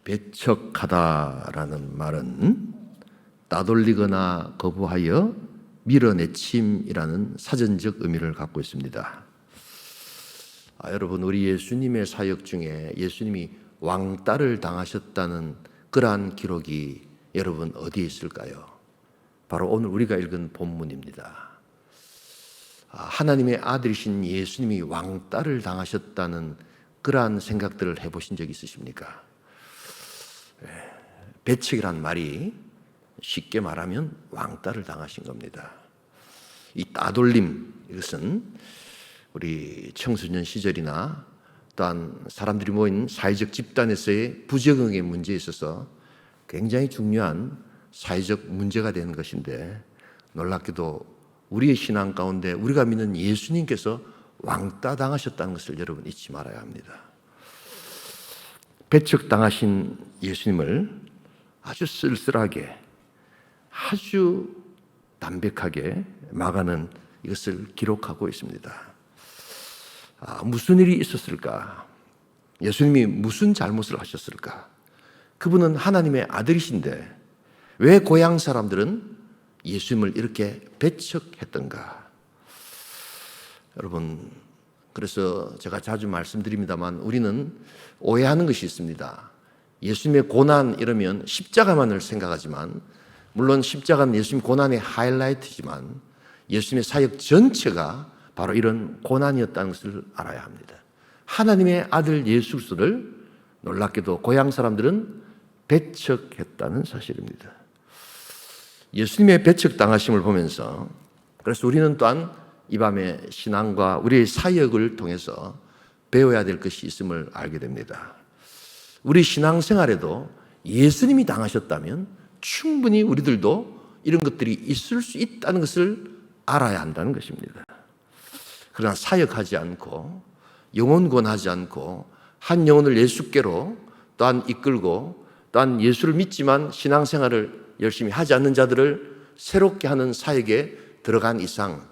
배척하다라는 말은 따돌리거나 거부하여 밀어내침이라는 사전적 의미를 갖고 있습니다. 여러분, 우리 예수님의 사역 중에 예수님이 왕따를 당하셨다는 그러한 기록이 여러분 어디에 있을까요? 바로 오늘 우리가 읽은 본문입니다. 하나님의 아들이신 예수님이 왕따를 당하셨다는 그러한 생각들을 해보신 적 있으십니까? 배척이란 말이 쉽게 말하면 왕따를 당하신 겁니다. 이 따돌림, 이것은 우리 청소년 시절이나 또한 사람들이 모인 사회적 집단에서의 부적응의 문제에 있어서 굉장히 중요한 사회적 문제가 되는 것인데, 놀랍게도 우리의 신앙 가운데 우리가 믿는 예수님께서 왕따 당하셨다는 것을 여러분 잊지 말아야 합니다. 배척당하신 예수님을 아주 쓸쓸하게, 아주 담백하게 마가는 이것을 기록하고 있습니다. 무슨 일이 있었을까? 예수님이 무슨 잘못을 하셨을까? 그분은 하나님의 아들이신데 왜 고향 사람들은 예수님을 이렇게 배척했던가? 여러분, 그래서 제가 자주 말씀드립니다만 우리는 오해하는 것이 있습니다. 예수님의 고난 이러면 십자가만을 생각하지만, 물론 십자가는 예수님 고난의 하이라이트지만 예수님의 사역 전체가 바로 이런 고난이었다는 것을 알아야 합니다. 하나님의 아들 예수 그리스도를 놀랍게도 고향 사람들은 배척했다는 사실입니다. 예수님의 배척당하심을 보면서, 그래서 우리는 또한 이 밤에 신앙과 우리의 사역을 통해서 배워야 될 것이 있음을 알게 됩니다. 우리 신앙생활에도 예수님이 당하셨다면 충분히 우리들도 이런 것들이 있을 수 있다는 것을 알아야 한다는 것입니다. 그러나 사역하지 않고 영혼 구원하지 않고 한 영혼을 예수께로 또한 이끌고 또한 예수를 믿지만 신앙생활을 열심히 하지 않는 자들을 새롭게 하는 사역에 들어간 이상,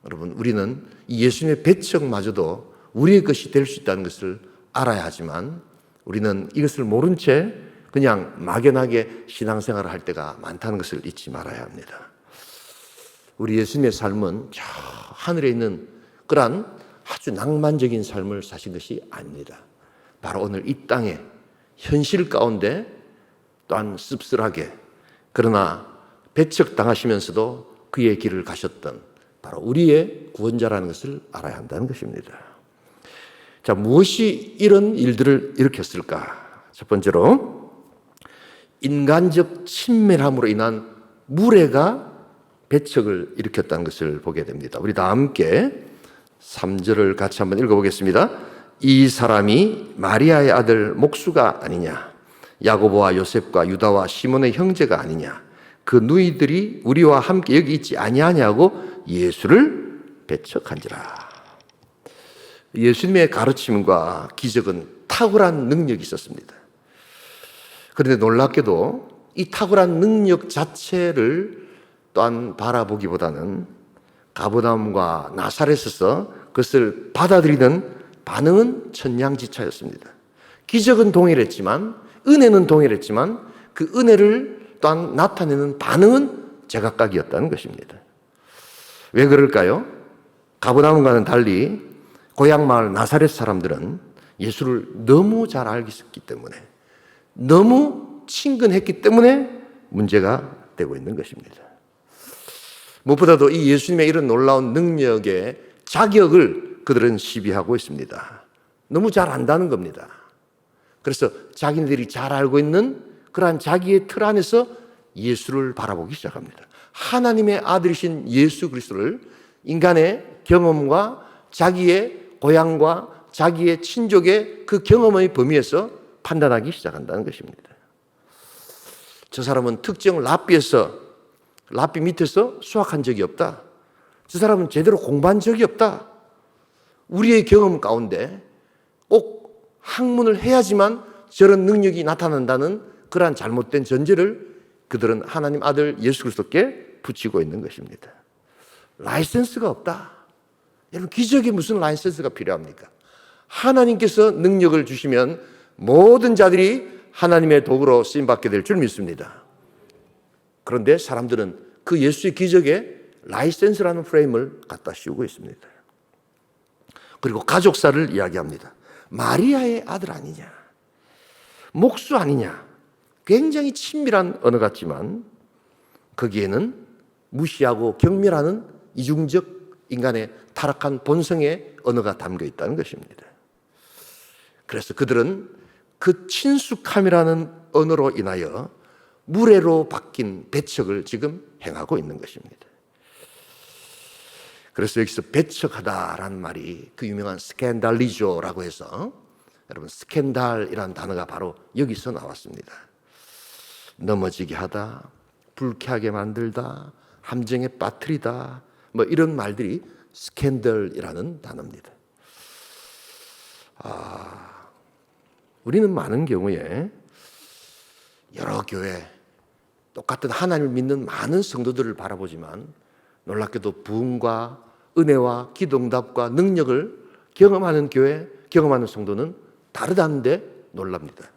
여러분, 우리는 이 예수님의 배척마저도 우리의 것이 될 수 있다는 것을 알아야 하지만 우리는 이것을 모른 채 그냥 막연하게 신앙생활을 할 때가 많다는 것을 잊지 말아야 합니다. 우리 예수님의 삶은 저 하늘에 있는 그러한 아주 낭만적인 삶을 사신 것이 아닙니다. 바로 오늘 이 땅에 현실 가운데 또한 씁쓸하게, 그러나 배척당하시면서도 그의 길을 가셨던 바로 우리의 구원자라는 것을 알아야 한다는 것입니다. 자, 무엇이 이런 일들을 일으켰을까? 첫 번째로 인간적 친밀함으로 인한 무례가 배척을 일으켰다는 것을 보게 됩니다. 우리 다 함께 3절을 같이 한번 읽어보겠습니다. 이 사람이 마리아의 아들 목수가 아니냐? 야고보와 요셉과 유다와 시몬의 형제가 아니냐? 그 누이들이 우리와 함께 여기 있지 아니하냐고 예수를 배척한지라. 예수님의 가르침과 기적은 탁월한 능력이 있었습니다. 그런데 놀랍게도 이 탁월한 능력 자체를 또한 바라보기보다는 가버나움과 나사렛에서 그것을 받아들이는 반응은 천냥지차였습니다. 기적은 동일했지만, 은혜는 동일했지만 그 은혜를 또한 나타내는 반응은 제각각이었다는 것입니다. 왜 그럴까요? 가버나움과는 달리 고향 마을 나사렛 사람들은 예수를 너무 잘 알기 때문에, 너무 친근했기 때문에 문제가 되고 있는 것입니다. 무엇보다도 이 예수님의 이런 놀라운 능력의 자격을 그들은 시비하고 있습니다. 너무 잘 안다는 겁니다. 그래서 자기네들이 잘 알고 있는 그러한 자기의 틀 안에서 예수를 바라보기 시작합니다. 하나님의 아들이신 예수 그리스도를 인간의 경험과 자기의 고향과 자기의 친족의 그 경험의 범위에서 판단하기 시작한다는 것입니다. 저 사람은 특정 랍비 밑에서 수학한 적이 없다. 저 사람은 제대로 공부한 적이 없다. 우리의 경험 가운데 꼭 학문을 해야지만 저런 능력이 나타난다는 그러한 잘못된 전제를 그들은 하나님 아들 예수 그리스도께 붙이고 있는 것입니다. 라이센스가 없다. 여러분, 기적에 무슨 라이센스가 필요합니까? 하나님께서 능력을 주시면 모든 자들이 하나님의 도구로 쓰임받게 될 줄 믿습니다. 그런데 사람들은 그 예수의 기적에 라이센스라는 프레임을 갖다 씌우고 있습니다. 그리고 가족사를 이야기합니다. 마리아의 아들 아니냐, 목수 아니냐. 굉장히 친밀한 언어 같지만 거기에는 무시하고 경멸하는 이중적 인간의 타락한 본성의 언어가 담겨 있다는 것입니다. 그래서 그들은 그 친숙함이라는 언어로 인하여 무례로 바뀐 배척을 지금 행하고 있는 것입니다. 그래서 여기서 배척하다라는 말이 그 유명한 스캔달리조라고 해서, 여러분 스캔달이라는 단어가 바로 여기서 나왔습니다. 넘어지게 하다, 불쾌하게 만들다, 함정에 빠뜨리다, 뭐 이런 말들이 스캔들이라는 단어입니다. 우리는 많은 경우에 여러 교회, 똑같은 하나님을 믿는 많은 성도들을 바라보지만 놀랍게도 부흥과 은혜와 기도응답과 능력을 경험하는 교회, 경험하는 성도는 다르다는데 놀랍니다.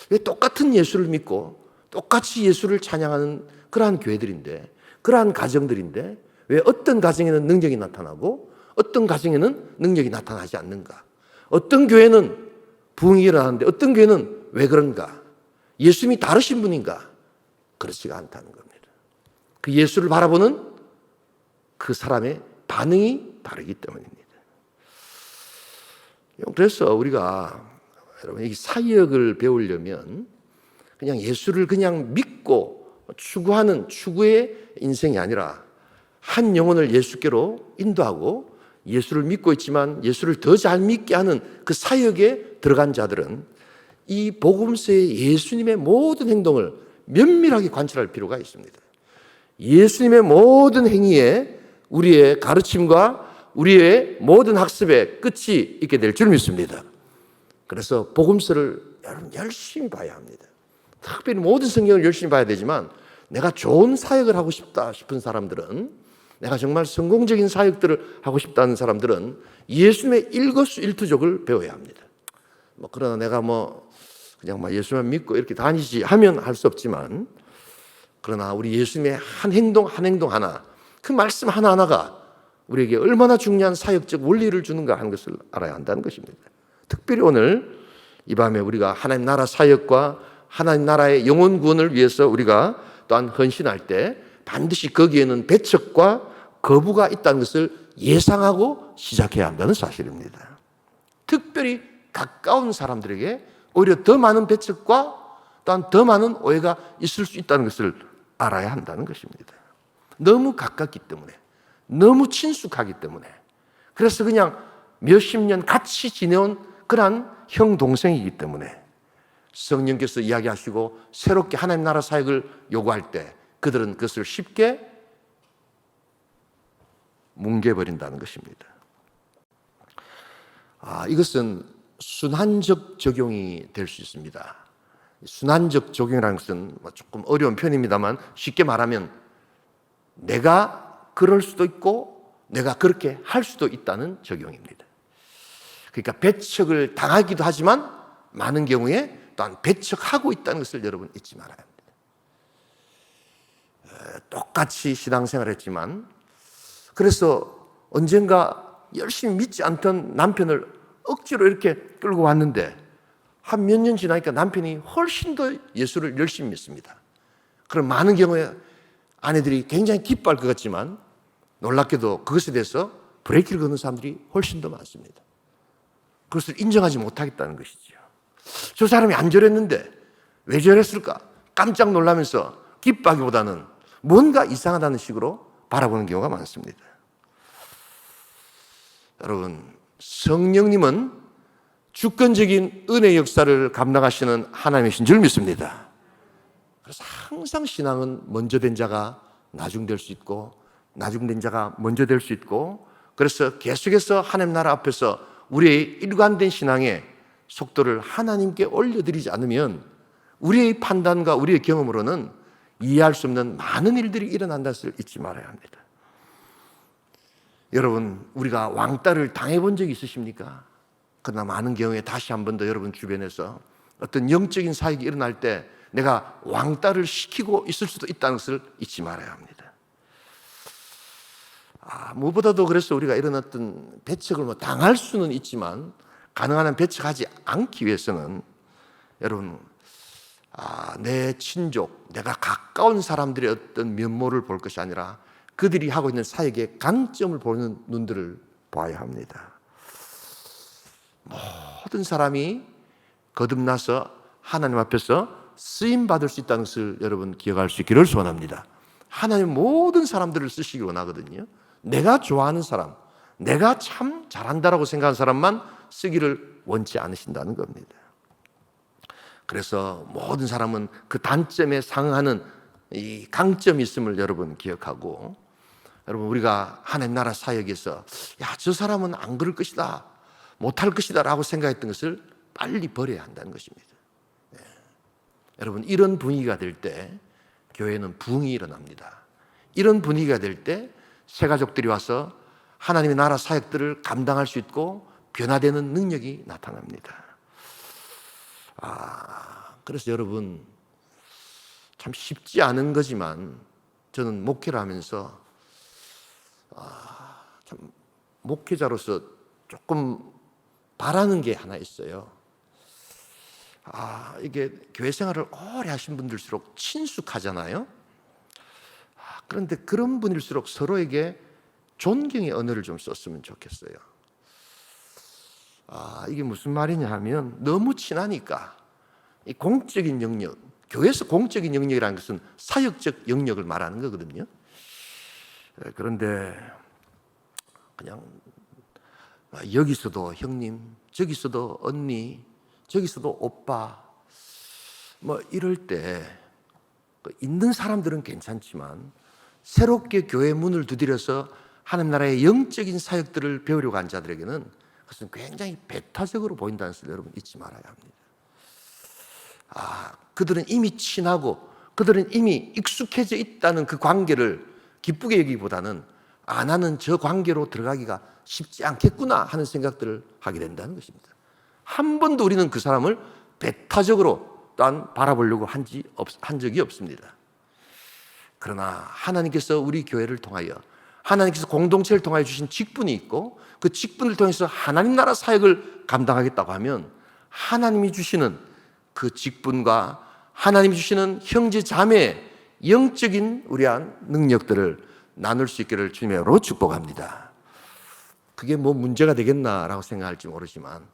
왜 똑같은 예수를 믿고 똑같이 예수를 찬양하는 그러한 교회들인데, 그러한 가정들인데 왜 어떤 가정에는 능력이 나타나고 어떤 가정에는 능력이 나타나지 않는가? 어떤 교회는 부흥이 일어나는데 어떤 교회는 왜 그런가? 예수님이 다르신 분인가? 그렇지가 않다는 겁니다. 그 예수를 바라보는 그 사람의 반응이 다르기 때문입니다. 그래서 우리가 여러분 이 사역을 배우려면 그냥 예수를 그냥 믿고 추구하는 추구의 인생이 아니라 한 영혼을 예수께로 인도하고 예수를 믿고 있지만 예수를 더 잘 믿게 하는 그 사역에 들어간 자들은 이 복음서의 예수님의 모든 행동을 면밀하게 관찰할 필요가 있습니다. 예수님의 모든 행위에 우리의 가르침과 우리의 모든 학습의 끝이 있게 될 줄 믿습니다. 그래서 복음서를 여러분 열심히 봐야 합니다. 특별히 모든 성경을 열심히 봐야 되지만 내가 좋은 사역을 하고 싶다 싶은 사람들은, 내가 정말 성공적인 사역들을 하고 싶다는 사람들은 예수님의 일거수일투족을 배워야 합니다. 그러나 내가 그냥 예수만 믿고 이렇게 다니지 하면 할 수 없지만, 그러나 우리 예수님의 한 행동 한 행동 하나, 그 말씀 하나하나가 우리에게 얼마나 중요한 사역적 원리를 주는가 하는 것을 알아야 한다는 것입니다. 특별히 오늘 이 밤에 우리가 하나님 나라 사역과 하나님 나라의 영혼 구원을 위해서 우리가 또한 헌신할 때 반드시 거기에는 배척과 거부가 있다는 것을 예상하고 시작해야 한다는 사실입니다. 특별히 가까운 사람들에게 오히려 더 많은 배척과 또한 더 많은 오해가 있을 수 있다는 것을 알아야 한다는 것입니다. 너무 가깝기 때문에, 너무 친숙하기 때문에, 그래서 그냥 몇십 년 같이 지내온 그러한 형 동생이기 때문에 성령께서 이야기하시고 새롭게 하나님 나라 사역을 요구할 때 그들은 그것을 쉽게 뭉개버린다는 것입니다. 이것은 순환적 적용이 될 수 있습니다. 순환적 적용이라는 것은 조금 어려운 표현입니다만 쉽게 말하면 내가 그럴 수도 있고 내가 그렇게 할 수도 있다는 적용입니다. 그러니까 배척을 당하기도 하지만 많은 경우에 또한 배척하고 있다는 것을 여러분 잊지 말아야 합니다. 똑같이 신앙생활을 했지만 그래서 언젠가 열심히 믿지 않던 남편을 억지로 이렇게 끌고 왔는데 한 몇 년 지나니까 남편이 훨씬 더 예수를 열심히 믿습니다. 그럼 많은 경우에 아내들이 굉장히 기뻐할 것 같지만 놀랍게도 그것에 대해서 브레이크를 거는 사람들이 훨씬 더 많습니다. 그것을 인정하지 못하겠다는 것이죠. 저 사람이 안 저랬는데 왜 저랬을까? 깜짝 놀라면서 기뻐하기보다는 뭔가 이상하다는 식으로 바라보는 경우가 많습니다. 여러분, 성령님은 주권적인 은혜 역사를 감당하시는 하나님이신 줄 믿습니다. 그래서 항상 신앙은 먼저 된 자가 나중될 수 있고 나중된 자가 먼저 될 수 있고, 그래서 계속해서 하나님 나라 앞에서 우리의 일관된 신앙의 속도를 하나님께 올려드리지 않으면 우리의 판단과 우리의 경험으로는 이해할 수 없는 많은 일들이 일어난다는 것을 잊지 말아야 합니다. 여러분, 우리가 왕따를 당해본 적이 있으십니까? 그러나 많은 경우에 다시 한 번 더 여러분 주변에서 어떤 영적인 사역이 일어날 때 내가 왕따를 시키고 있을 수도 있다는 것을 잊지 말아야 합니다. 무엇보다도 그래서 우리가 이런 어떤 배척을 당할 수는 있지만 가능한 한 배척하지 않기 위해서는 여러분, 내 친족, 내가 가까운 사람들의 어떤 면모를 볼 것이 아니라 그들이 하고 있는 사역의 강점을 보는 눈들을 봐야 합니다. 모든 사람이 거듭나서 하나님 앞에서 쓰임받을 수 있다는 것을 여러분 기억할 수 있기를 소원합니다. 하나님 모든 사람들을 쓰시기 원하거든요. 내가 좋아하는 사람, 내가 참 잘한다라고 생각하는 사람만 쓰기를 원치 않으신다는 겁니다. 그래서 모든 사람은 그 단점에 상응하는 이 강점이 있음을 여러분 기억하고, 여러분 우리가 하나님 나라 사역에서 저 사람은 안 그럴 것이다, 못할 것이다 라고 생각했던 것을 빨리 버려야 한다는 것입니다. 여러분 이런 분위기가 될 때 교회는 부흥이 일어납니다. 이런 분위기가 될 때 새 가족들이 와서 하나님의 나라 사역들을 감당할 수 있고 변화되는 능력이 나타납니다. 그래서 여러분 참 쉽지 않은 거지만 저는 목회를 하면서 참 목회자로서 조금 바라는 게 하나 있어요. 이게 교회 생활을 오래 하신 분들일수록 친숙하잖아요. 그런데 그런 분일수록 서로에게 존경의 언어를 좀 썼으면 좋겠어요. 이게 무슨 말이냐 하면 너무 친하니까 이 공적인 영역, 교회에서 공적인 영역이라는 것은 사역적 영역을 말하는 거거든요. 그런데 그냥 여기서도 형님, 저기서도 언니, 저기서도 오빠 이럴 때 있는 사람들은 괜찮지만 새롭게 교회 문을 두드려서 하나님 나라의 영적인 사역들을 배우려고 한 자들에게는 그것은 굉장히 배타적으로 보인다는 것을 여러분 잊지 말아야 합니다. 그들은 이미 친하고 그들은 이미 익숙해져 있다는 그 관계를 기쁘게 여기기보다는 나는 저 관계로 들어가기가 쉽지 않겠구나 하는 생각들을 하게 된다는 것입니다. 한 번도 우리는 그 사람을 배타적으로 또한 바라보려고 한 적이 없습니다. 그러나 하나님께서 우리 교회를 통하여, 하나님께서 공동체를 통하여 주신 직분이 있고 그 직분을 통해서 하나님 나라 사역을 감당하겠다고 하면 하나님이 주시는 그 직분과 하나님이 주시는 형제 자매의 영적인 우리한 능력들을 나눌 수 있기를 주님으로 축복합니다. 그게 문제가 되겠나라고 생각할지 모르지만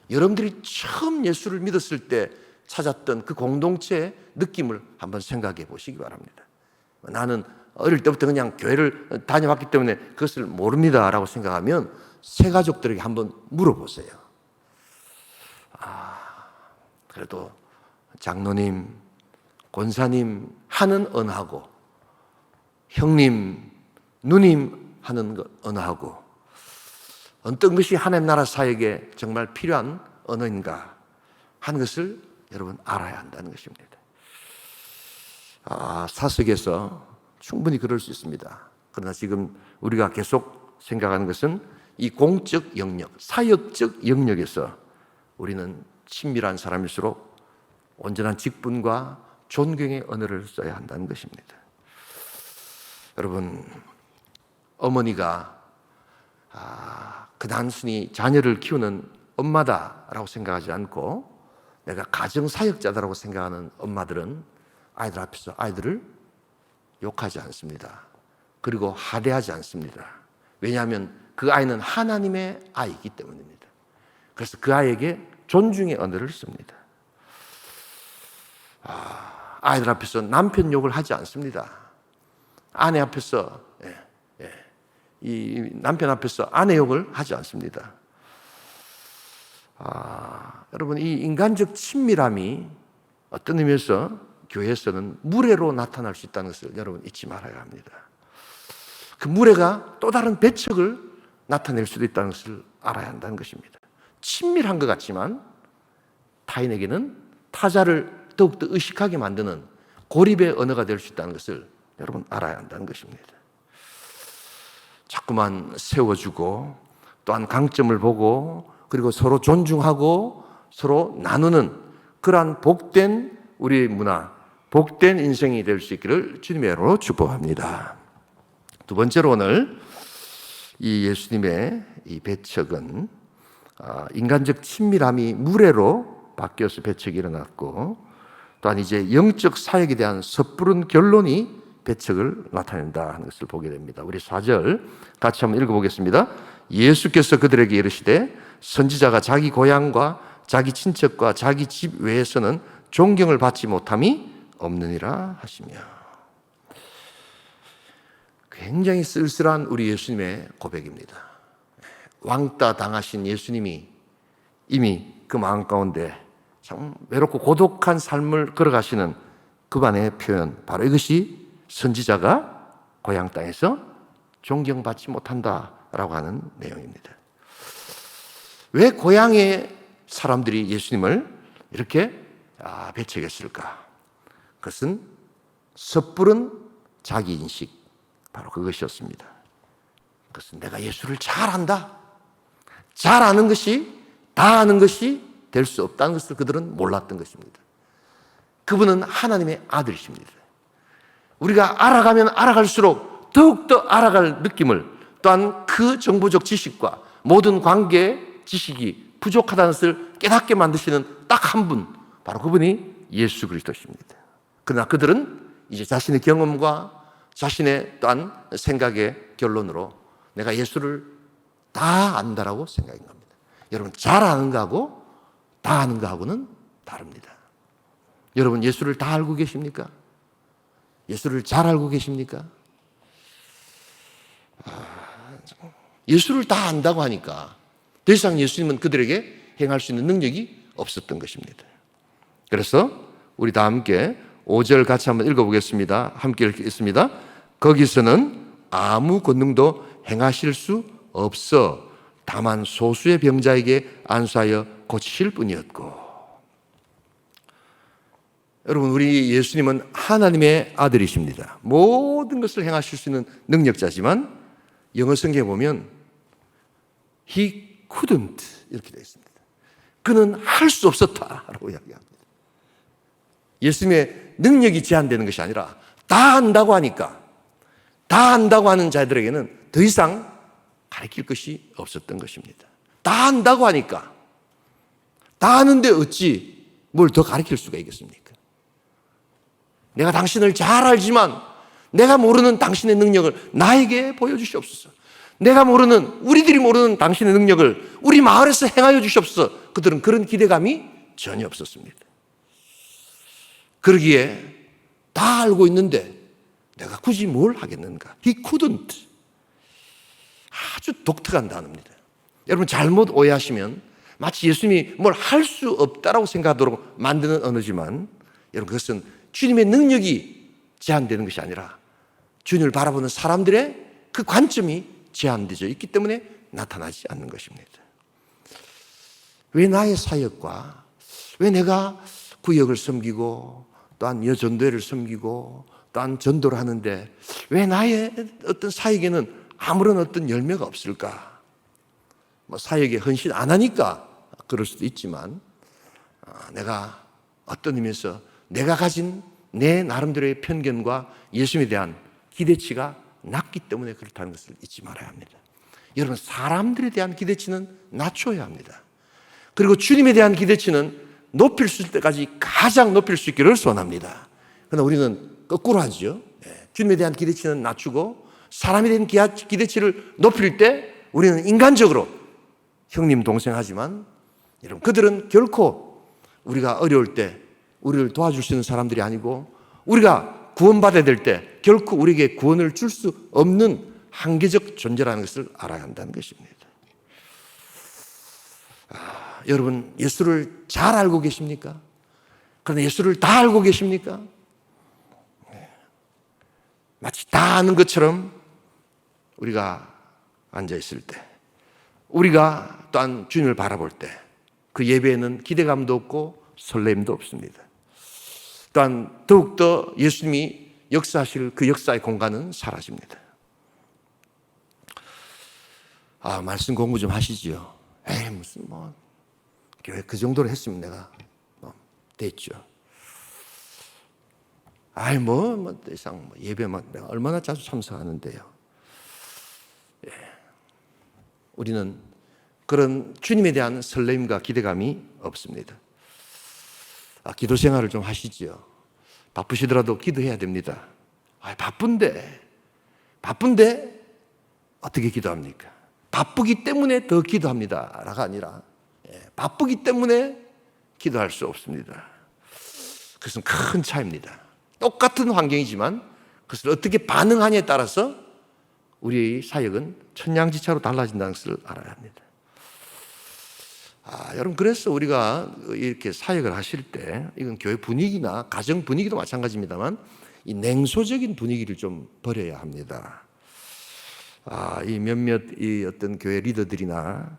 여러분들이 처음 예수를 믿었을 때 찾았던 그 공동체의 느낌을 한번 생각해 보시기 바랍니다. 나는 어릴 때부터 그냥 교회를 다녀왔기 때문에 그것을 모릅니다라고 생각하면 새 가족들에게 한번 물어보세요. 그래도 장로님, 권사님 하는 언하고 형님, 누님 하는 언어하고 어떤 것이 하나님 나라 사역에 정말 필요한 언어인가 하는 것을 여러분 알아야 한다는 것입니다. 사석에서 충분히 그럴 수 있습니다. 그러나 지금 우리가 계속 생각하는 것은 이 공적 영역, 사역적 영역에서 우리는 친밀한 사람일수록 온전한 직분과 존경의 언어를 써야 한다는 것입니다. 여러분, 어머니가 그 단순히 자녀를 키우는 엄마다라고 생각하지 않고 내가 가정사역자다라고 생각하는 엄마들은 아이들 앞에서 아이들을 욕하지 않습니다. 그리고 하대하지 않습니다. 왜냐하면 그 아이는 하나님의 아이이기 때문입니다. 그래서 그 아이에게 존중의 언어를 씁니다. 아이들 앞에서 남편 욕을 하지 않습니다. 아내 앞에서 이 남편 앞에서 아내 욕을 하지 않습니다. 여러분, 이 인간적 친밀함이 어떤 의미에서 교회에서는 무례로 나타날 수 있다는 것을 여러분 잊지 말아야 합니다. 그 무례가 또 다른 배척을 나타낼 수도 있다는 것을 알아야 한다는 것입니다. 친밀한 것 같지만 타인에게는 타자를 더욱더 의식하게 만드는 고립의 언어가 될 수 있다는 것을 여러분 알아야 한다는 것입니다. 자꾸만 세워주고 또한 강점을 보고 그리고 서로 존중하고 서로 나누는 그러한 복된 우리의 문화, 복된 인생이 될 수 있기를 주님의 이름으로 축복합니다. 두 번째로 오늘 이 예수님의 이 배척은 인간적 친밀함이 무례로 바뀌어서 배척이 일어났고, 또한 이제 영적 사역에 대한 섣부른 결론이 배척을 나타낸다 하는 것을 보게 됩니다. 우리 4절 같이 한번 읽어보겠습니다. 예수께서 그들에게 이르시되 선지자가 자기 고향과 자기 친척과 자기 집 외에서는 존경을 받지 못함이 없느니라 하시며, 굉장히 쓸쓸한 우리 예수님의 고백입니다. 왕따 당하신 예수님이 이미 그 마음 가운데 참 외롭고 고독한 삶을 걸어가시는 그간의 표현, 바로 이것이 선지자가 고향 땅에서 존경받지 못한다라고 하는 내용입니다. 왜 고향의 사람들이 예수님을 이렇게 배척했을까? 그것은 섣부른 자기인식, 바로 그것이었습니다. 그것은 내가 예수를 잘 안다, 잘 아는 것이 다 아는 것이 될 수 없다는 것을 그들은 몰랐던 것입니다. 그분은 하나님의 아들이십니다. 우리가 알아가면 알아갈수록 더욱더 알아갈 느낌을, 또한 그 정보적 지식과 모든 관계 지식이 부족하다는 것을 깨닫게 만드시는 딱 한 분, 바로 그분이 예수 그리스도십니다. 그러나 그들은 이제 자신의 경험과 자신의 또한 생각의 결론으로 내가 예수를 다 안다라고 생각한 겁니다. 여러분, 잘 아는 거하고 다 아는 거하고는 다릅니다. 여러분, 예수를 다 알고 계십니까? 예수를 잘 알고 계십니까? 예수를 다 안다고 하니까 더 이상 예수님은 그들에게 행할 수 있는 능력이 없었던 것입니다. 그래서 우리 다 함께 5절 같이 한번 읽어보겠습니다. 함께 읽겠습니다. 거기서는 아무 권능도 행하실 수 없어 다만 소수의 병자에게 안수하여 고치실 뿐이었고. 여러분, 우리 예수님은 하나님의 아들이십니다. 모든 것을 행하실 수 있는 능력자지만 영어 성경에 보면 He couldn't 이렇게 되어 있습니다. 그는 할 수 없었다라고 이야기합니다. 예수님의 능력이 제한되는 것이 아니라 다 안다고 하니까, 다 안다고 하는 자들에게는 더 이상 가르칠 것이 없었던 것입니다. 다 안다고 하니까, 다 아는데 어찌 뭘 더 가르칠 수가 있겠습니까? 내가 당신을 잘 알지만 내가 모르는 당신의 능력을 나에게 보여주시옵소서. 내가 모르는, 우리들이 모르는 당신의 능력을 우리 마을에서 행하여 주시옵소서. 그들은 그런 기대감이 전혀 없었습니다. 그러기에 다 알고 있는데 내가 굳이 뭘 하겠는가? He couldn't. 아주 독특한 단어입니다. 여러분, 잘못 오해하시면 마치 예수님이 뭘 할 수 없다라고 생각하도록 만드는 언어지만, 여러분, 그것은 주님의 능력이 제한되는 것이 아니라 주님을 바라보는 사람들의 그 관점이 제한되어 있기 때문에 나타나지 않는 것입니다. 왜 나의 사역과, 왜 내가 구역을 섬기고 또한 여전도회를 섬기고 또한 전도를 하는데 왜 나의 어떤 사역에는 아무런 어떤 열매가 없을까? 사역에 헌신 안 하니까 그럴 수도 있지만, 내가 어떤 의미에서 내가 가진 내 나름대로의 편견과 예수님에 대한 기대치가 낮기 때문에 그렇다는 것을 잊지 말아야 합니다. 여러분, 사람들에 대한 기대치는 낮춰야 합니다. 그리고 주님에 대한 기대치는 높일 수 있을 때까지 가장 높일 수 있기를 소원합니다. 그러나 우리는 거꾸로 하죠. 주님에 대한 기대치는 낮추고 사람에 대한 기대치를 높일 때 우리는 인간적으로 형님 동생 하지만, 여러분, 그들은 결코 우리가 어려울 때 우리를 도와줄 수 있는 사람들이 아니고, 우리가 구원받아야 될 때 결코 우리에게 구원을 줄 수 없는 한계적 존재라는 것을 알아야 한다는 것입니다. 여러분, 예수를 잘 알고 계십니까? 그러나 예수를 다 알고 계십니까? 마치 다 아는 것처럼 우리가 앉아있을 때, 우리가 또한 주님을 바라볼 때 그 예배에는 기대감도 없고 설렘도 없습니다. 또한 더욱더 예수님이 역사하실 그 역사의 공간은 사라집니다. 말씀 공부 좀 하시지요. 무슨 교회 그 정도로 했으면 내가 됐죠. 더 이상 예배만 내가 얼마나 자주 참석하는데요. 예. 우리는 그런 주님에 대한 설렘과 기대감이 없습니다. 기도 생활을 좀 하시지요. 바쁘시더라도 기도해야 됩니다. 바쁜데 어떻게 기도합니까? 바쁘기 때문에 더 기도합니다 라가 아니라 바쁘기 때문에 기도할 수 없습니다. 그것은 큰 차이입니다. 똑같은 환경이지만 그것을 어떻게 반응하냐에 따라서 우리의 사역은 천양지차로 달라진다는 것을 알아야 합니다. 여러분, 그래서 우리가 이렇게 사역을 하실 때, 이건 교회 분위기나 가정 분위기도 마찬가지입니다만, 이 냉소적인 분위기를 좀 버려야 합니다. 이 몇몇 이 어떤 교회 리더들이나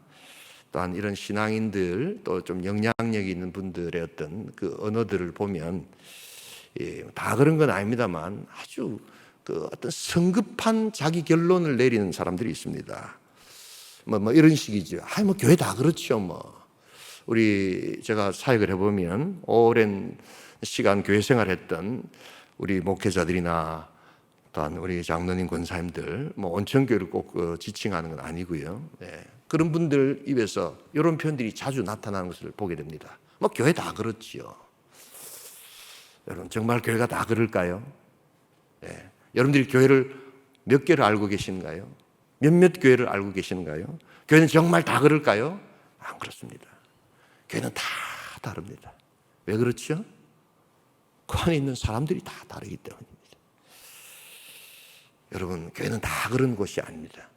또한 이런 신앙인들, 또 좀 영향력이 있는 분들의 어떤 그 언어들을 보면, 다 그런 건 아닙니다만 아주 그 어떤 성급한 자기 결론을 내리는 사람들이 있습니다. 이런 식이죠. 교회 다 그렇죠. 제가 사역을 해보면 오랜 시간 교회 생활했던 우리 목회자들이나 또한 우리 장로님 권사님들, 온천교회를 꼭 지칭하는 건 아니고요. 그런 분들 입에서 이런 표현들이 자주 나타나는 것을 보게 됩니다. 교회 다 그렇지요. 여러분, 정말 교회가 다 그럴까요? 여러분들이 교회를 몇 개를 알고 계신가요? 몇몇 교회를 알고 계시는가요? 교회는 정말 다 그럴까요? 안 그렇습니다. 교회는 다 다릅니다. 왜 그렇죠? 그 안에 있는 사람들이 다 다르기 때문입니다. 여러분, 교회는 다 그런 곳이 아닙니다.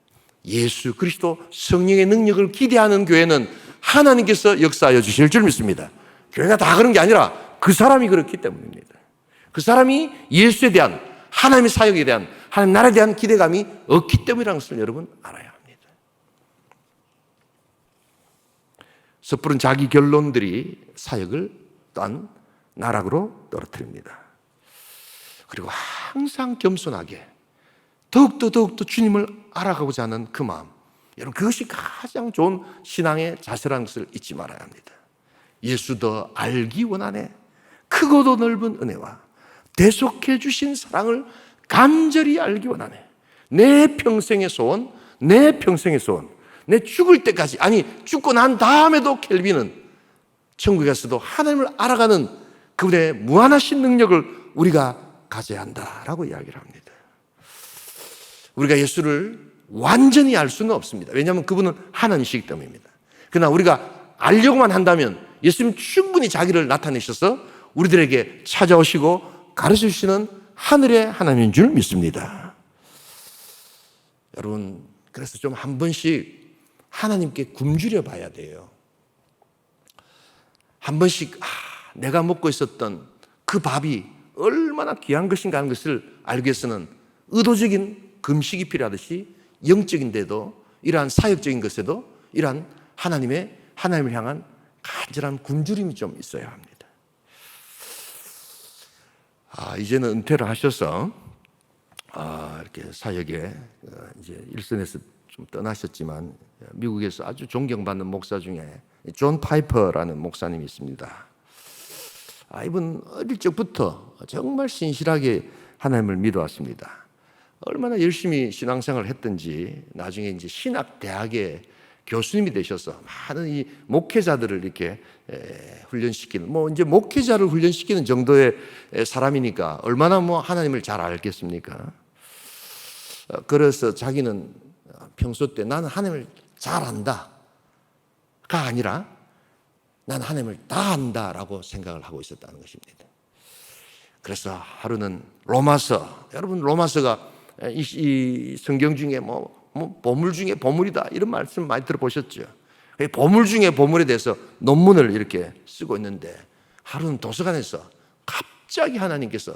예수 그리스도 성령의 능력을 기대하는 교회는 하나님께서 역사하여 주실 줄 믿습니다. 교회가 다 그런 게 아니라 그 사람이 그렇기 때문입니다. 그 사람이 예수에 대한, 하나님의 사역에 대한, 하나님 나라에 대한 기대감이 없기 때문이라는 것을 여러분 알아야 합니다. 섣부른 자기 결론들이 사역을 또한 나락으로 떨어뜨립니다. 그리고 항상 겸손하게 더욱더 주님을 알아가고자 하는 그 마음, 여러분, 그것이 가장 좋은 신앙의 자세라는 것을 잊지 말아야 합니다. 예수 더 알기 원하네. 크고도 넓은 은혜와 대속해 주신 사랑을 간절히 알기 원하네. 내 평생의 소원, 내 죽을 때까지, 아니 죽고 난 다음에도 켈빈은 천국에 가서도 하나님을 알아가는 그분의 무한하신 능력을 우리가 가져야 한다라고 이야기를 합니다. 우리가 예수를 완전히 알 수는 없습니다. 왜냐하면 그분은 하나님이시기 때문입니다. 그러나 우리가 알려고만 한다면 예수님 충분히 자기를 나타내셔서 우리들에게 찾아오시고 가르쳐 주시는 하늘의 하나님인 줄 믿습니다. 여러분, 그래서 좀 한 번씩 하나님께 굶주려 봐야 돼요. 한 번씩 내가 먹고 있었던 그 밥이 얼마나 귀한 것인가 하는 것을 알기 위해서는 의도적인 금식이 필요하듯이 영적인데도 이러한 사역적인 것에도 이러한 하나님을 향한 간절한 굶주림이 좀 있어야 합니다. 이제는 은퇴를 하셔서 이렇게 사역에 이제 일선에서 좀 떠나셨지만 미국에서 아주 존경받는 목사 중에 존 파이퍼라는 목사님이 있습니다. 이분 어릴 적부터 정말 신실하게 하나님을 믿어왔습니다. 얼마나 열심히 신앙생활을 했든지 나중에 이제 신학대학의 교수님이 되셔서 많은 이 목회자들을 이렇게 훈련시키는, 이제 목회자를 훈련시키는 정도의 사람이니까 얼마나 하나님을 잘 알겠습니까? 그래서 자기는 평소 때 나는 하나님을 잘 안다가 아니라 나는 하나님을 다 안다라고 생각을 하고 있었다는 것입니다. 그래서 하루는 로마서, 여러분 로마서가 이 성경 중에 보물 중에 보물이다 이런 말씀 많이 들어보셨죠? 보물 중에 보물에 대해서 논문을 이렇게 쓰고 있는데 하루는 도서관에서 갑자기 하나님께서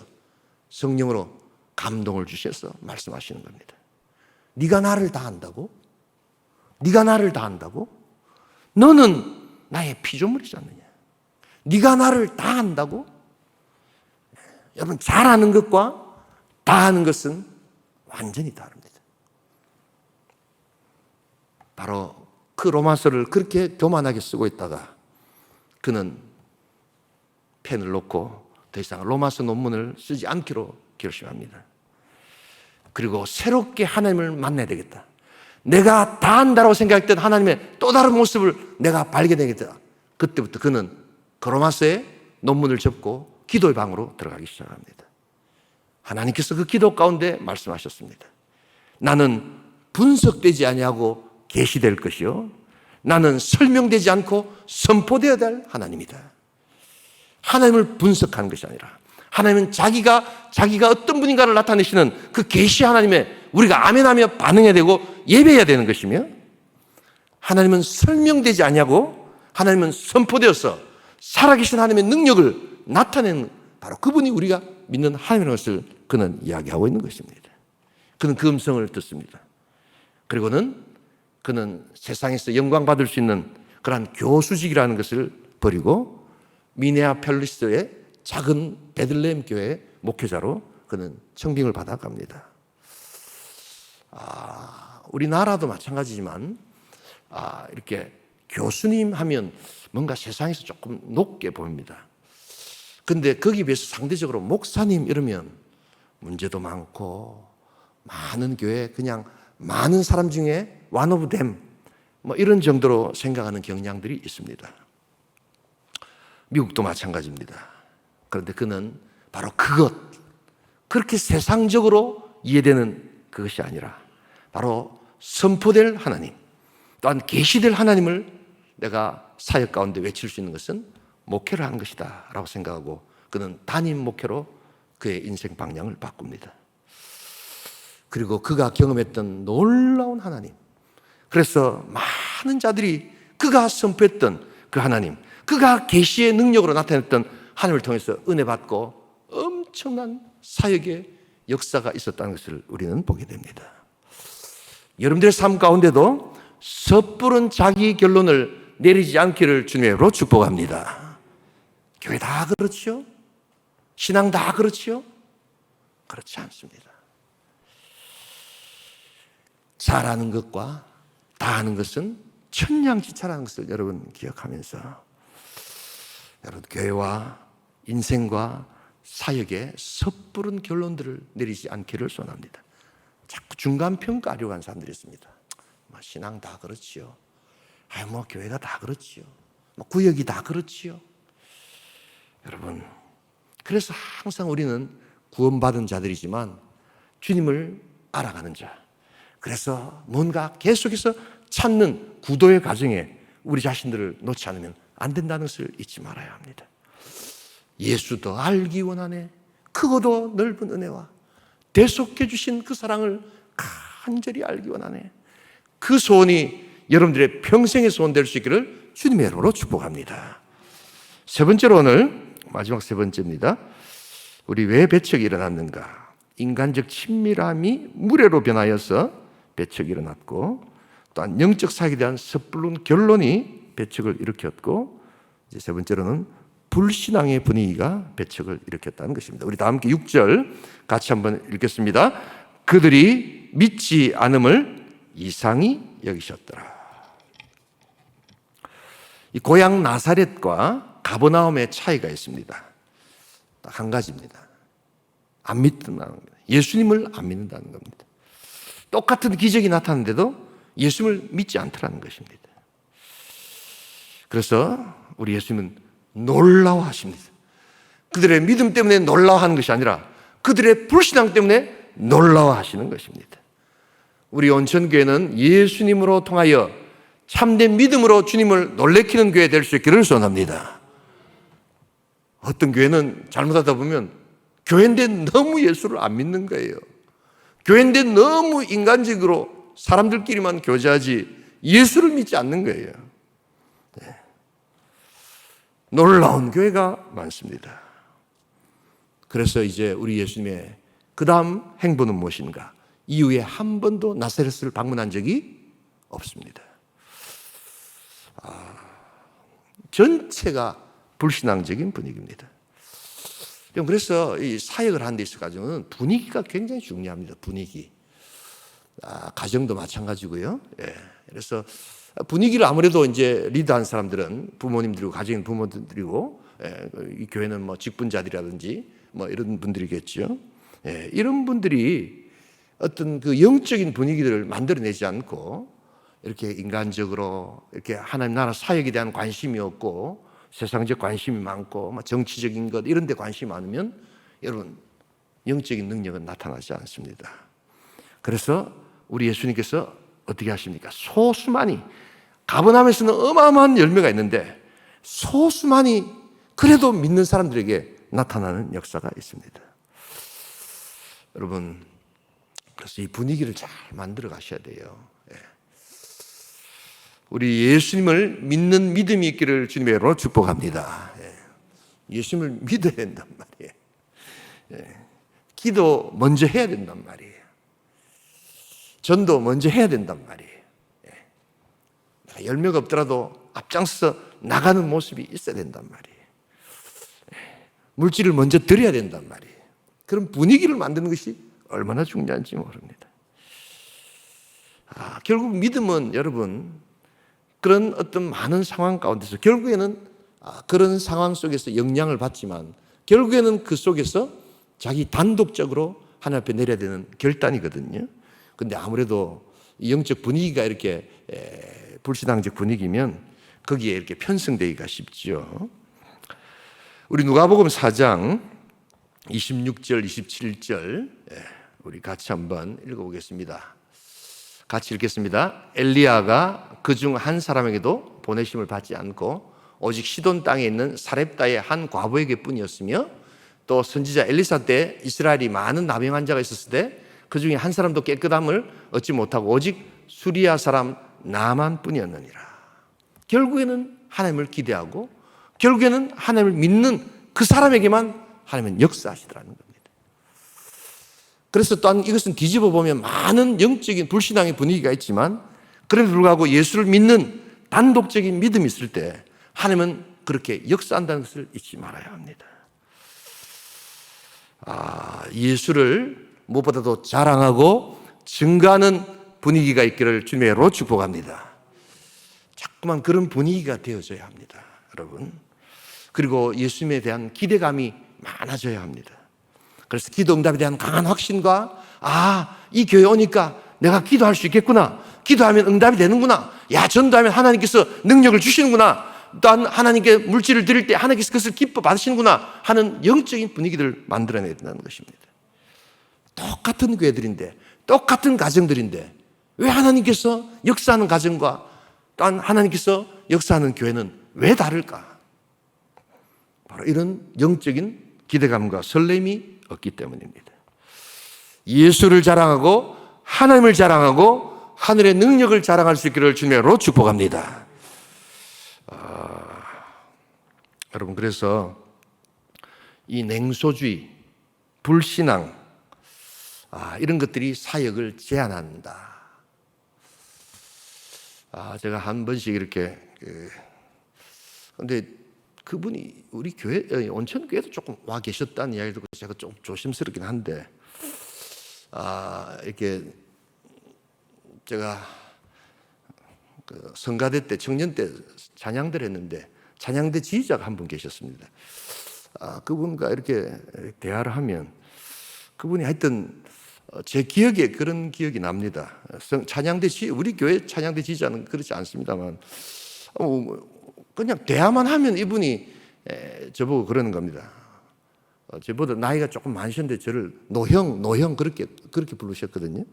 성령으로 감동을 주셔서 말씀하시는 겁니다. 네가 나를 다 안다고? 네가 나를 다 안다고? 너는 나의 피조물이지 않느냐? 네가 나를 다 안다고? 여러분, 잘 아는 것과 다 아는 것은 완전히 다릅니다. 바로 그 로마서를 그렇게 교만하게 쓰고 있다가 그는 펜을 놓고 더 이상 로마서 논문을 쓰지 않기로 결심합니다. 그리고 새롭게 하나님을 만나야 되겠다. 내가 다 안다라고 생각했던 하나님의 또 다른 모습을 내가 발견해야겠다. 그때부터 그는 로마서의 논문을 접고 기도의 방으로 들어가기 시작합니다. 하나님께서 그 기도 가운데 말씀하셨습니다. 나는 분석되지 아니하고 계시될 것이요, 나는 설명되지 않고 선포되어야 될 하나님이다. 하나님을 분석하는 것이 아니라 하나님은 자기가 어떤 분인가를 나타내시는 그 계시 하나님의 우리가 아멘하며 반응해야 되고 예배해야 되는 것이며, 하나님은 설명되지 아니하고 하나님은 선포되어서 살아계신 하나님의 능력을 나타내는 바로 그분이 우리가 믿는 하나님이라는 것을 그는 이야기하고 있는 것입니다. 그는 그 음성을 듣습니다. 그리고는 그는 세상에서 영광 받을 수 있는 그러한 교수직이라는 것을 버리고 미네아폴리스의 작은 베들레헴 교회 목회자로 그는 청빙을 받아갑니다. 우리나라도 마찬가지지만 이렇게 교수님 하면 뭔가 세상에서 조금 높게 보입니다. 근데 거기에 비해서 상대적으로 목사님 이러면 문제도 많고, 많은 교회 그냥 많은 사람 중에 one of them 뭐 이런 정도로 생각하는 경향들이 있습니다. 미국도 마찬가지입니다. 그런데 그는 바로 그렇게 세상적으로 이해되는 그것이 아니라 바로 선포될 하나님, 또한 계시될 하나님을 내가 사역 가운데 외칠 수 있는 것은 목회를 하는 것이다 라고 생각하고 그는 담임 목회로 그의 인생 방향을 바꿉니다. 그리고 그가 경험했던 놀라운 하나님, 그래서 많은 자들이 그가 선포했던 그 하나님, 그가 계시의 능력으로 나타냈던 하나님을 통해서 은혜 받고 엄청난 사역의 역사가 있었다는 것을 우리는 보게 됩니다. 여러분들의 삶 가운데도 섣부른 자기 결론을 내리지 않기를 주님으로 축복합니다. 교회 다 그렇지요? 신앙 다 그렇지요? 그렇지 않습니다. 잘하는 것과 다 하는 것은 천냥지차라는 것을 여러분 기억하면서 여러분 교회와 인생과 사역에 섣부른 결론들을 내리지 않기를 소원합니다. 자꾸 중간 평가하려고 하는 사람들이 있습니다. 신앙 다 그렇지요. 교회가 다 그렇지요. 구역이 다 그렇지요. 여러분, 그래서 항상 우리는 구원받은 자들이지만 주님을 알아가는 자, 그래서 뭔가 계속해서 찾는 구도의 과정에 우리 자신들을 놓지 않으면 안 된다는 것을 잊지 말아야 합니다. 예수 더 알기 원하네. 크고도 넓은 은혜와 대속해 주신 그 사랑을 간절히 알기 원하네. 그 소원이 여러분들의 평생의 소원 될 수 있기를 주님의 이름으로 축복합니다. 세 번째로, 오늘 마지막 세 번째입니다. 우리 왜 배척이 일어났는가? 인간적 친밀함이 무례로 변하여서 배척이 일어났고, 또한 영적 사역에 대한 섣부른 결론이 배척을 일으켰고, 이제 세 번째로는 불신앙의 분위기가 배척을 일으켰다는 것입니다. 우리 다 함께 6절 같이 한번 읽겠습니다. 그들이 믿지 않음을 이상히 여기셨더라. 이 고향 나사렛과 가버나움의 차이가 있습니다. 딱 한 가지입니다. 안 믿는다는 겁니다. 예수님을 안 믿는다는 겁니다. 똑같은 기적이 나타났는데도 예수님을 믿지 않더라는 것입니다. 그래서 우리 예수님은 놀라워하십니다. 그들의 믿음 때문에 놀라워하는 것이 아니라 그들의 불신앙 때문에 놀라워하시는 것입니다. 우리 온천교회는 예수님으로 통하여 참된 믿음으로 주님을 놀래키는 교회 될 수 있기를 소원합니다. 어떤 교회는 잘못하다 보면 교회인데 너무 예수를 안 믿는 거예요. 교회인데 너무 인간적으로 사람들끼리만 교제하지 예수를 믿지 않는 거예요. 네. 놀라운 교회가 많습니다. 그래서 이제 우리 예수님의 그 다음 행보는 무엇인가? 이후에 한 번도 나사렛을 방문한 적이 없습니다. 전체가 불신앙적인 분위기입니다. 그래서 이 사역을 하는 데 있어가지고는 분위기가 굉장히 중요합니다. 분위기. 가정도 마찬가지고요. 예. 그래서 분위기를 아무래도 이제 리드한 사람들은 부모님들이고 가정인 부모들이고 이 교회는 뭐 직분자들이라든지 뭐 이런 분들이겠죠. 이런 분들이 어떤 그 영적인 분위기들을 만들어내지 않고 이렇게 인간적으로 이렇게 하나님 나라 사역에 대한 관심이 없고 세상적 관심이 많고 뭐 정치적인 것 이런 데 관심이 많으면 여러분 영적인 능력은 나타나지 않습니다. 그래서 우리 예수님께서 어떻게 하십니까? 소수만이 가버나움에서는 어마어마한 열매가 있는데 소수만이 그래도 믿는 사람들에게 나타나는 역사가 있습니다. 여러분 그래서 이 분위기를 잘 만들어 가셔야 돼요. 우리 예수님을 믿는 믿음이 있기를 주님의 이름으로 축복합니다. 예수님을 믿어야 된단 말이에요. 기도 먼저 해야 된단 말이에요. 전도 먼저 해야 된단 말이에요. 열매가 없더라도 앞장서 나가는 모습이 있어야 된단 말이에요. 물질을 먼저 드려야 된단 말이에요. 그런 분위기를 만드는 것이 얼마나 중요한지 모릅니다. 결국 믿음은 여러분 그런 어떤 많은 상황 가운데서 결국에는 그런 상황 속에서 영향을 받지만 결국에는 그 속에서 자기 단독적으로 하나님 앞에 내려야 되는 결단이거든요. 근데 아무래도 영적 분위기가 이렇게 불신앙적 분위기면 거기에 이렇게 편승되기가 쉽죠. 우리 누가복음 4장 26절, 27절 우리 같이 한번 읽어보겠습니다. 같이 읽겠습니다. 엘리야가 그중 한 사람에게도 보내심을 받지 않고 오직 시돈 땅에 있는 사렙다의 한 과부에게 뿐이었으며 또 선지자 엘리사 때 이스라엘이 많은 나병 환자가 있었을 때 그중에 한 사람도 깨끗함을 얻지 못하고 오직 수리아 사람 나만 뿐이었느니라. 결국에는 하나님을 기대하고 결국에는 하나님을 믿는 그 사람에게만 하나님은 역사하시더라는 겁니다. 그래서 또한 이것은 뒤집어 보면 많은 영적인 불신앙의 분위기가 있지만 그럼에도 불구하고 예수를 믿는 단독적인 믿음이 있을 때 하나님은 그렇게 역사한다는 것을 잊지 말아야 합니다. 예수를 무엇보다도 자랑하고 증거하는 분위기가 있기를 주님의 이름으로 축복합니다. 자꾸만 그런 분위기가 되어져야 합니다, 여러분. 그리고 예수님에 대한 기대감이 많아져야 합니다. 그래서 기도 응답에 대한 강한 확신과 이 교회 오니까 내가 기도할 수 있겠구나. 기도하면 응답이 되는구나. 전도하면 하나님께서 능력을 주시는구나. 또한 하나님께 물질을 드릴 때 하나님께서 그것을 기뻐 받으시는구나 하는 영적인 분위기를 만들어내야 된다는 것입니다. 똑같은 교회들인데 똑같은 가정들인데 왜 하나님께서 역사하는 가정과 또한 하나님께서 역사하는 교회는 왜 다를까? 바로 이런 영적인 기대감과 설렘이 없기 때문입니다. 예수를 자랑하고 하나님을 자랑하고 하늘의 능력을 자랑할 수 있기를 주님으로 축복합니다. 여러분 그래서 이 냉소주의, 불신앙 이런 것들이 사역을 제한한다. 제가 한 번씩 이렇게 근데 그분이 우리 교회 온천교회도 조금 와 계셨다는 이야기 듣고 제가 좀 조심스럽긴 한데 이렇게 제가 그 성가대 때 청년 때 찬양들 했는데 찬양대 지휘자가 한 분 계셨습니다. 그분과 이렇게 대화를 하면 그분이 하여튼 제 기억에 그런 기억이 납니다. 우리 교회 찬양대 지휘자는 그렇지 않습니다만 그냥 대화만 하면 이분이 저보고 그러는 겁니다. 저보다 나이가 조금 많으셨는데 저를 노형 그렇게 부르셨거든요.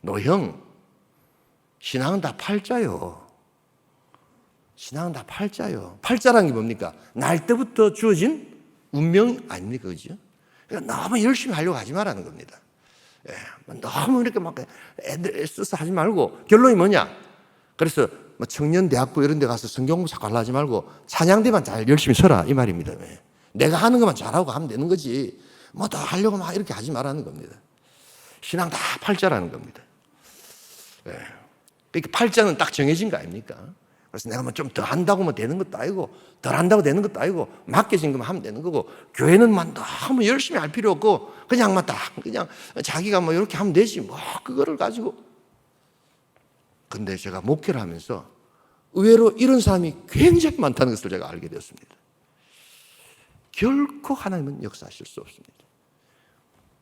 노형, 신앙은 다 팔자요. 신앙은 다 팔자요. 팔자라는 게 뭡니까? 날 때부터 주어진 운명 아닙니까? 그죠? 그러니까 너무 열심히 하려고 하지 말라는 겁니다. 너무 이렇게 막 애들 써서 하지 말고 결론이 뭐냐? 그래서 청년대학부 이런 데 가서 성경공부 자꾸 하지 말고 찬양대만 잘 열심히 서라 이 말입니다. 내가 하는 것만 잘하고 하면 되는 거지 뭐 더 하려고 막 이렇게 하지 말라는 겁니다. 신앙 다 팔자라는 겁니다. 그러니까 팔자는 딱 정해진 거 아닙니까? 그래서 내가 뭐 좀 더 한다고 뭐 되는 것도 아니고 덜 한다고 되는 것도 아니고 맡겨진 것만 하면 되는 거고 교회는 막 너무 열심히 할 필요 없고 그냥 그냥 자기가 뭐 이렇게 하면 되지 뭐 그거를 가지고. 근데 제가 목회를 하면서 의외로 이런 사람이 굉장히 많다는 것을 제가 알게 되었습니다. 결코 하나님은 역사하실 수 없습니다.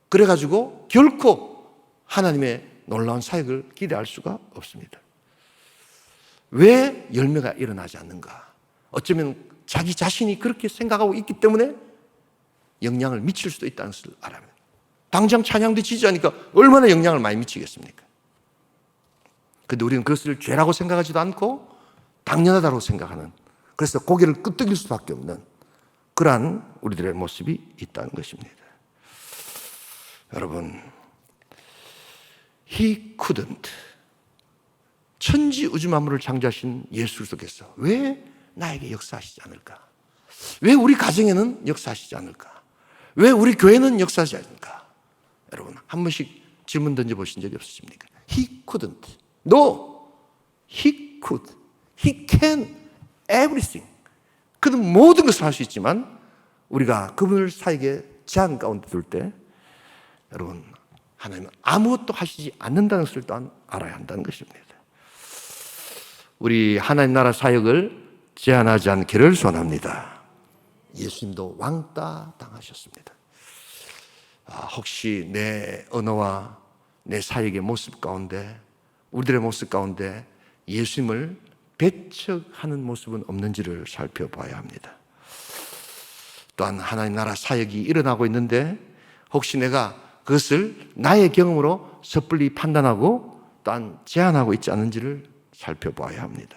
그래가지고 결코 하나님의 놀라운 사역을 기대할 수가 없습니다. 왜 열매가 일어나지 않는가? 어쩌면 자기 자신이 그렇게 생각하고 있기 때문에 영향을 미칠 수도 있다는 것을 알아야 합니다. 당장 찬양도 지지하니까 얼마나 영향을 많이 미치겠습니까? 그런데 우리는 그것을 죄라고 생각하지도 않고 당연하다고 생각하는, 그래서 고개를 끄덕일 수밖에 없는 그러한 우리들의 모습이 있다는 것입니다. 여러분, He couldn't. 천지 우주 만물을 창조하신 예수 그리스도께서 왜 나에게 역사하시지 않을까? 왜 우리 가정에는 역사하시지 않을까? 왜 우리 교회는 역사하지 않을까? 여러분, 한 번씩 질문 던져보신 적이 없으십니까? He couldn't. No, He could. He can everything. 그는 모든 것을 할 수 있지만 우리가 그분을 사에게 제한 가운데 둘 때 여러분, 하나님은 아무것도 하시지 않는다는 것을 또한 알아야 한다는 것입니다. 우리 하나님 나라 사역을 제한하지 않기를 소원합니다. 예수님도 왕따 당하셨습니다. 혹시 내 언어와 내 사역의 모습 가운데, 우리들의 모습 가운데 예수님을 배척하는 모습은 없는지를 살펴봐야 합니다. 또한 하나님 나라 사역이 일어나고 있는데 혹시 내가 그것을 나의 경험으로 섣불리 판단하고 또한 제한하고 있지 않은지를 살펴봐야 합니다.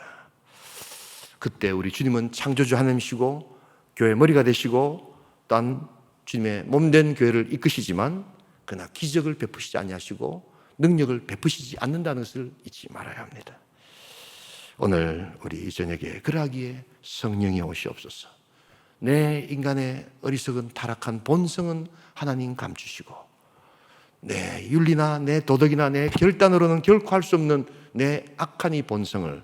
그때 우리 주님은 창조주 하나님이시고 교회 머리가 되시고 또한 주님의 몸된 교회를 이끄시지만 그러나 기적을 베푸시지 아니하시고 능력을 베푸시지 않는다는 것을 잊지 말아야 합니다. 오늘 우리 이 저녁에 그러하기에 성령이 오시옵소서. 내 인간의 어리석은 타락한 본성은 하나님 감추시고 내 윤리나 내 도덕이나 내 결단으로는 결코 할 수 없는 내 악한 이 본성을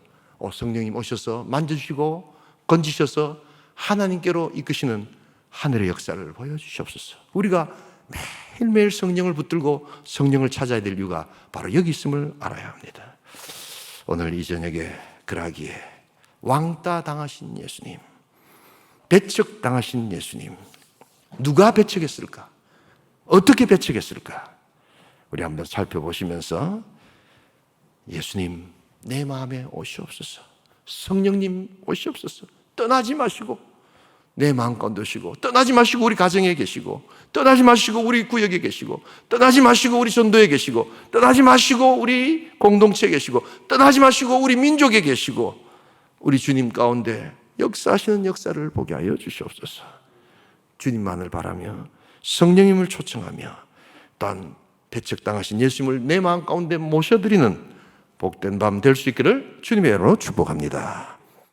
성령님 오셔서 만져주시고 건지셔서 하나님께로 이끄시는 하늘의 역사를 보여주시옵소서. 우리가 매일매일 성령을 붙들고 성령을 찾아야 될 이유가 바로 여기 있음을 알아야 합니다. 오늘 이 저녁에 그러하기에 왕따 당하신 예수님, 배척 당하신 예수님, 누가 배척했을까? 어떻게 배척했을까? 우리 한번 살펴보시면서 예수님 내 마음에 오시옵소서, 성령님 오시옵소서, 떠나지 마시고 내 마음 건드시고, 떠나지 마시고 우리 가정에 계시고, 떠나지 마시고 우리 구역에 계시고, 떠나지 마시고 우리 전도에 계시고, 떠나지 마시고 우리 공동체에 계시고, 떠나지 마시고 우리 민족에 계시고, 우리 주님 가운데 역사하시는 역사를 보게 하여 주시옵소서. 주님만을 바라며 성령님을 초청하며 또한 배척당하신 예수님을 내 마음 가운데 모셔드리는 복된 밤 될 수 있기를 주님의 이름으로 축복합니다.